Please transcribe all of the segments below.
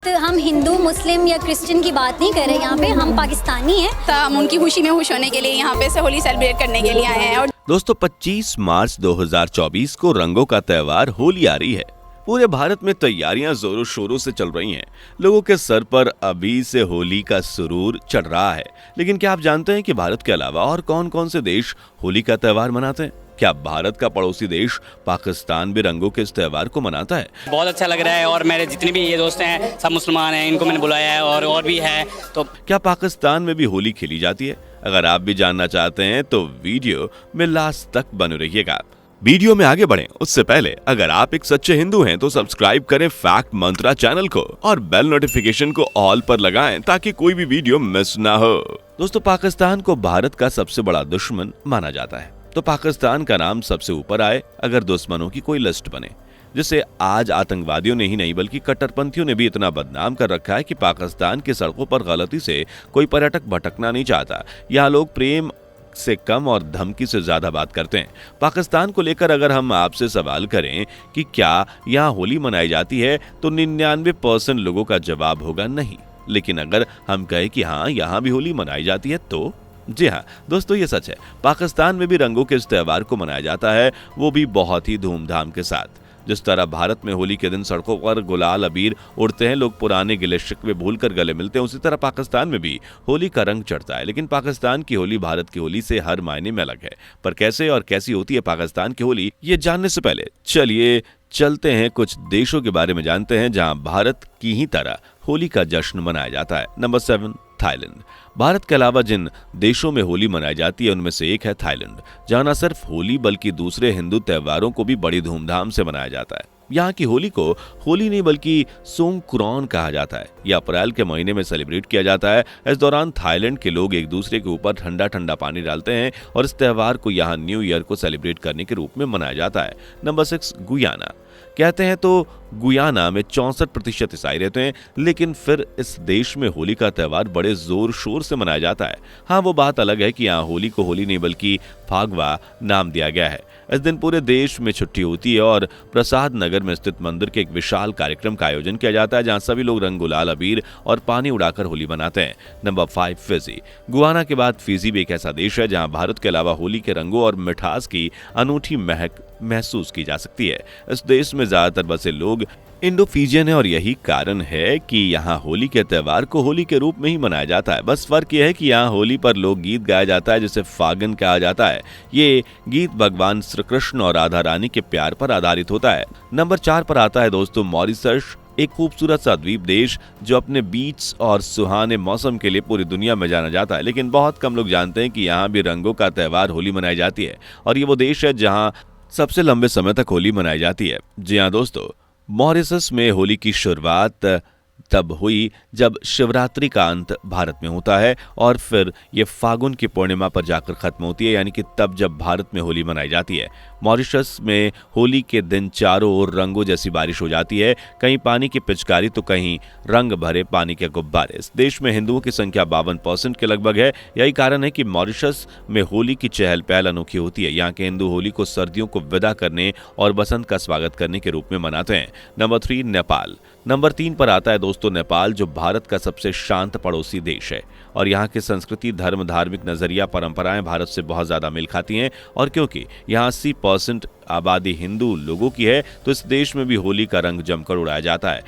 तो हम हिंदू मुस्लिम या क्रिश्चियन की बात नहीं कर रहे यहाँ पे, हम पाकिस्तानी हैं। तो हम उनकी खुशी में खुश होने के लिए यहाँ पे से होली सेलिब्रेट करने के लिए आए हैं। और दोस्तों 25 मार्च 2024 को रंगों का त्योहार होली आ रही है। पूरे भारत में तैयारियां जोरों शोरों से चल रही हैं। लोगों के सर पर अभी से होली का सुरूर चढ़ रहा है। लेकिन क्या आप जानते हैं कि भारत के अलावा और कौन कौन से देश होली का त्योहार मनाते हैं? क्या भारत का पड़ोसी देश पाकिस्तान भी रंगों के इस त्योहार को मनाता है? बहुत अच्छा लग रहा है और मेरे जितने भी ये दोस्त हैं सब मुसलमान हैं, इनको मैंने बुलाया है और भी है। तो क्या पाकिस्तान में भी होली खेली जाती है? अगर आप भी जानना चाहते हैं तो वीडियो में लास्ट तक बने रहिएगा। वीडियो में आगे बढ़ें उससे पहले अगर आप एक सच्चे हिंदू हैं तो सब्सक्राइब करें फैक्ट मंत्रा चैनल को और बेल नोटिफिकेशन को ऑल पर लगाएं ताकि कोई भी वीडियो मिस ना हो। दोस्तों पाकिस्तान को भारत का सबसे बड़ा दुश्मन माना जाता है, तो पाकिस्तान का नाम सबसे ऊपर आए अगर दुश्मनों की कोई लिस्ट बने, जिसे आज आतंकवादियों ने ही नहीं बल्कि कट्टरपंथियों ने भी इतना बदनाम कर रखा है कि पाकिस्तान की सड़कों पर गलती से कोई पर्यटक भटकना नहीं चाहता। यहाँ लोग प्रेम से कम और धमकी से ज्यादा बात करते हैं। पाकिस्तान को लेकर अगर हम आपसे सवाल करें कि क्या यहाँ होली मनाई जाती है तो 99% लोगों का जवाब होगा नहीं। लेकिन अगर हम कहें कि हाँ यहाँ भी होली मनाई जाती है तो जी हाँ दोस्तों ये सच है। पाकिस्तान में भी रंगों के इस त्योहार को मनाया जाता है, वो भी बहुत ही धूमधाम के साथ। जिस तरह भारत में होली के दिन सड़कों पर गुलाल अबीर उड़ते हैं, लोग पुराने गिले शिकवे भूलकर गले मिलते हैं, उसी तरह पाकिस्तान में भी होली का रंग चढ़ता है। लेकिन पाकिस्तान की होली भारत की होली से हर मायने में अलग है। पर कैसे और कैसी होती है पाकिस्तान की होली, ये जानने से पहले चलिए चलते हैं कुछ देशों के बारे में जानते हैं जहां भारत की ही तरह होली का जश्न मनाया जाता है। Number 7 Thailand. भारत के अलावा जिन देशों में होली मनाई जाती है उनमें से एक है थाईलैंड, जहां न सिर्फ होली बल्कि दूसरे हिंदू त्योहारों को भी बड़ी धूमधाम से मनाया जाता है। यहाँ की होली को होली नहीं बल्कि सोंगक्रान कहा जाता है। यह अप्रैल के महीने में सेलिब्रेट किया जाता है। इस दौरान थाईलैंड के लोग एक दूसरे के ऊपर ठंडा ठंडा पानी डालते हैं और इस त्योहार को यहाँ न्यू ईयर को सेलिब्रेट करने के रूप में मनाया जाता है। Number 6 Guyana. कहते हैं तो गुयाना में 64% ईसाई रहते हैं, लेकिन फिर इस देश में होली का त्योहार बड़े जोर शोर से मनाया जाता है। हाँ वो बात अलग है कि यहाँ होली को होली नहीं बल्कि फागवा नाम दिया गया है। इस दिन पूरे देश में छुट्टी होती है और प्रसाद नगर में स्थित मंदिर के एक विशाल कार्यक्रम का आयोजन किया जाता है, जहाँ सभी लोग रंग गुलाल अबीर और पानी उड़ाकर होली मनाते हैं। Number 5 Fiji. गुयाना के बाद फिजी भी एक ऐसा देश है जहाँ भारत के अलावा होली के रंगों और मिठास की अनूठी महक महसूस की जा सकती है। इस देश में ज्यादातर बसे लोग इंडो फिजियन है और यही कारण है कि यहाँ होली के त्योहार को होली के रूप में ही मनाया जाता है। बस फर्क यह है कि यहाँ होली पर लोकगीत गाया जाता है जिसे फागन कहा जाता है। ये गीत भगवान श्री कृष्ण और राधा रानी के प्यार पर आधारित होता है। नंबर 4 पर आता है दोस्तों मॉरिशस, एक खूबसूरत सा द्वीप देश जो अपने बीच और सुहाने मौसम के लिए पूरी दुनिया में जाना जाता है। लेकिन बहुत कम लोग जानते हैं कि यहाँ भी रंगों का त्योहार होली मनाई जाती है और ये वो देश है जहाँ सबसे लंबे समय तक होली मनाई जाती है। जी हाँ दोस्तों, मॉरिशस में होली की शुरुआत तब हुई जब शिवरात्रि का अंत भारत में होता है और फिर ये फागुन की पूर्णिमा पर जाकर खत्म होती है, यानी कि तब जब भारत में होली मनाई जाती है। मॉरिशस में होली के दिन चारों ओर रंगों जैसी बारिश हो जाती है, कहीं पानी की पिचकारी तो कहीं रंग भरे पानी के गुब्बारे। इस देश में हिंदुओं की संख्या 52% के लगभग है। यही कारण है कि मॉरिशस में होली की चहल पहल अनोखी होती है। यहाँ के हिंदू होली को सर्दियों को विदा करने और बसंत का स्वागत करने के रूप में मनाते हैं। नंबर 3 नेपाल। नंबर 3 पर आता है दोस्तों नेपाल, जो भारत का सबसे शांत पड़ोसी देश है और यहाँ की संस्कृति, धर्म, धार्मिक नजरिया, परंपराएं भारत से बहुत ज्यादा मेल खाती हैं। और क्योंकि यहाँ 80% आबादी हिंदू लोगों की है तो इस देश में भी होली का रंग जमकर उड़ाया जाता है।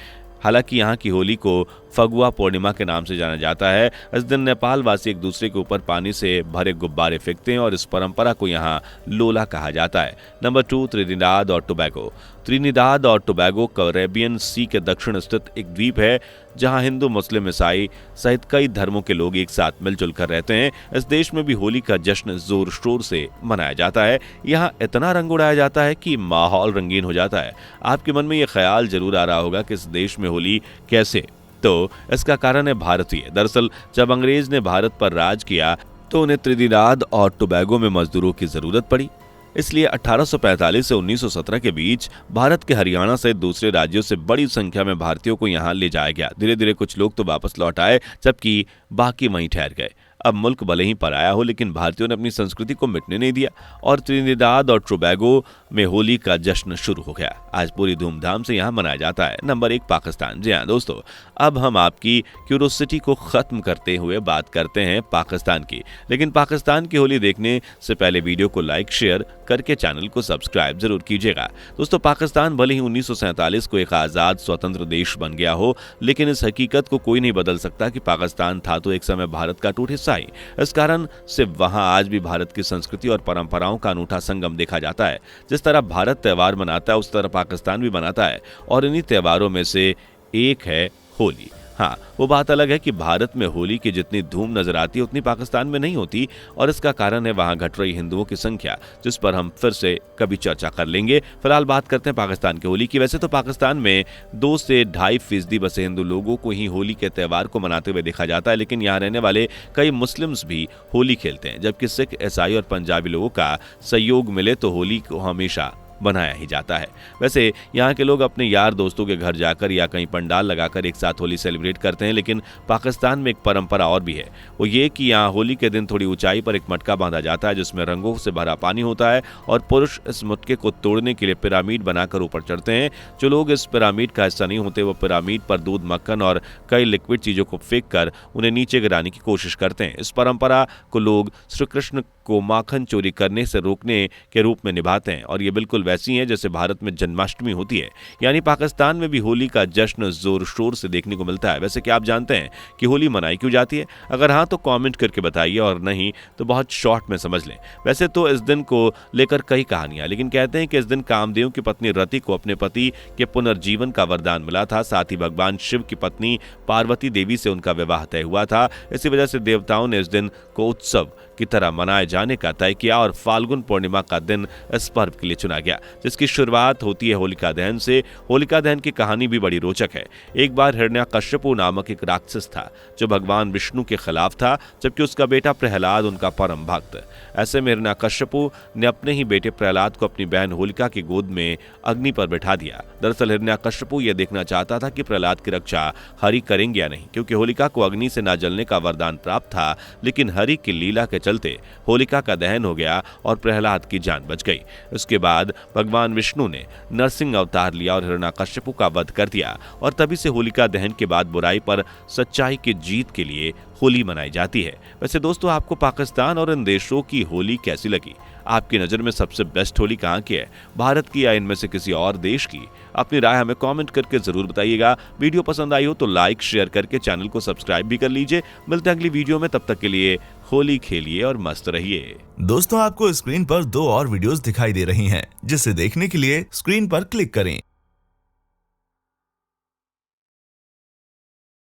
हालांकि यहाँ की होली को फगुआ पूर्णिमा के नाम से जाना जाता है। इस दिन नेपाल वासी एक दूसरे के ऊपर पानी से भरे गुब्बारे फेंकते हैं और इस परंपरा को यहाँ लोला कहा जाता है। नंबर 2 त्रिनिदाद और टोबैगो। त्रिनिदाद और टोबैगो कैरेबियन सी के दक्षिण स्थित एक द्वीप है जहाँ हिंदू, मुस्लिम, ईसाई सहित कई धर्मों के लोग एक साथ मिलजुल कर रहते हैं। इस देश में भी होली का जश्न जोर शोर से मनाया जाता है। यहाँ इतना रंग उड़ाया जाता है कि माहौल रंगीन हो जाता है। आपके मन में ये ख्याल जरूर आ रहा होगा कि इस देश में होली कैसे, तो इसका कारण है भारतीय। दरअसल जब अंग्रेज ने भारत पर राज किया तो उन्हें त्रिनिदाद और टोबैगो में मजदूरों की जरूरत पड़ी। इसलिए 1845 से 1917 के बीच भारत के हरियाणा सहित दूसरे राज्यों से बड़ी संख्या में भारतीयों को यहाँ ले जाया गया। धीरे धीरे कुछ लोग तो वापस लौट आए जबकि बाकी वहीं ठहर गए। अब मुल्क भले ही पराया हो, लेकिन भारतीयों ने अपनी संस्कृति को मिटने नहीं दिया और त्रिनिदाद और टोबैगो में होली का जश्न शुरू हो गया। आज पूरी धूमधाम से यहाँ मनाया जाता है। नंबर 1 पाकिस्तान। जी हाँ दोस्तों, अब हम आपकी क्यूरोसिटी को खत्म करते हुए बात करते हैं पाकिस्तान की। लेकिन पाकिस्तान की होली देखने से पहले वीडियो को लाइक शेयर करके चैनल को सब्सक्राइब जरूर कीजिएगा। दोस्तों, पाकिस्तान भले ही 1947 को एक आजाद स्वतंत्र देश बन गया हो, लेकिन इस हकीकत को कोई नहीं बदल सकता कि पाकिस्तान था तो एक समय भारत का अटूट हिस्सा ही। इस कारण से वहां आज भी भारत की संस्कृति और परंपराओं का अनूठा संगम देखा जाता है। जिस तरह भारत त्योहार मनाता है, उस तरह पाकिस्तान भी मनाता है, और इन्हीं त्योहारों में से एक है होली। हाँ, वो बात अलग है कि भारत में होली की जितनी धूम नजर आती है उतनी पाकिस्तान में नहीं होती, और इसका कारण है वहां घट रही हिंदुओं की संख्या, जिस पर हम फिर से कभी चर्चा कर लेंगे। फिलहाल बात करते हैं पाकिस्तान की होली की। वैसे तो पाकिस्तान में 2 से 2.5% बसे हिंदू लोगों को ही होली के त्यौहार को मनाते हुए देखा जाता है, लेकिन यहाँ रहने वाले कई मुस्लिम्स भी होली खेलते हैं। जबकि सिख, ईसाई और पंजाबी लोगों का सहयोग मिले तो होली को हमेशा बनाया ही जाता है। वैसे यहाँ के लोग अपने यार दोस्तों के घर जाकर या कहीं पंडाल लगाकर एक साथ होली सेलिब्रेट करते हैं, लेकिन पाकिस्तान में एक परंपरा और भी है। वो ये कि यहाँ होली के दिन थोड़ी ऊंचाई पर एक मटका बांधा जाता है जिसमें रंगों से भरा पानी होता है, और पुरुष इस मटके को तोड़ने के लिए पिरामिड बनाकर ऊपर चढ़ते हैं। जो लोग इस पिरामिड का हिस्सा नहीं होते वो पिरामिड पर दूध, मक्खन और कई लिक्विड चीजों को फेंक कर उन्हें नीचे गिराने की कोशिश करते हैं। इस परंपरा को लोग श्री कृष्ण को माखन चोरी करने से रोकने के रूप में निभाते हैं, और ये बिल्कुल वैसी है जैसे भारत में जन्माष्टमी होती है। यानी पाकिस्तान में भी होली का जश्न जोर शोर से देखने को मिलता है। वैसे क्या आप जानते हैं कि होली मनाई क्यों जाती है? अगर हाँ तो कमेंट करके बताइए, और नहीं तो बहुत शॉर्ट में समझ लें। वैसे तो इस दिन को लेकर कई कहानियां, लेकिन कहते हैं कि इस दिन कामदेव की पत्नी रति को अपने पति के पुनर्जीवन का वरदान मिला था। साथ ही भगवान शिव की पत्नी पार्वती देवी से उनका विवाह तय हुआ था। इसी वजह से देवताओं ने इस दिन को उत्सव की तरह मनाए जाने का तय किया, और फाल्गुन पूर्णिमा का दिन इस पर्व के लिए चुना गया, जिसकी शुरुआत होती है होलिका दहन से। होलिका दहन की कहानी भी बड़ी रोचक है। एक बार हिरण्याकश्यपु नामक एक राक्षस था जो भगवान विष्णु के खिलाफ था, जबकि उसका बेटा प्रहलाद उनका परम भक्त। ऐसे में हिरण्याकश्यपु ने अपने ही बेटे प्रहलाद को अपनी बहन होलिका की गोद में अग्नि पर बैठा दिया। दरअसल हिरण्याकश्यपु यह देखना चाहता था कि प्रहलाद की रक्षा हरि करेंगे या नहीं, क्योंकि होलिका को अग्नि से न जलने का वरदान प्राप्त था। लेकिन हरि की लीला के चलते होलिका का दहन हो गया और प्रहलाद की जान बच गई। उसके बाद भगवान विष्णु ने नरसिंह अवतार लिया और हिरण्याकश्यपु का वध कर दिया, और तभी से होलिका दहन के बाद बुराई पर सच्चाई की जीत के लिए होली मनाई जाती है। वैसे दोस्तों, आपको पाकिस्तान और इन देशों की होली कैसी लगी? आपकी नज़र में सबसे बेस्ट होली कहाँ की है? भारत की या इनमें से किसी और देश की? अपनी राय हमें कमेंट करके जरूर बताइएगा। वीडियो पसंद आई हो तो लाइक शेयर करके चैनल को सब्सक्राइब भी कर लीजिए। मिलते हैं अगली वीडियो में, तब तक के लिए होली खेलिए और मस्त रहिए। दोस्तों, आपको स्क्रीन पर 2 और वीडियोस दिखाई दे रही हैं, जिसे देखने के लिए स्क्रीन पर क्लिक करें।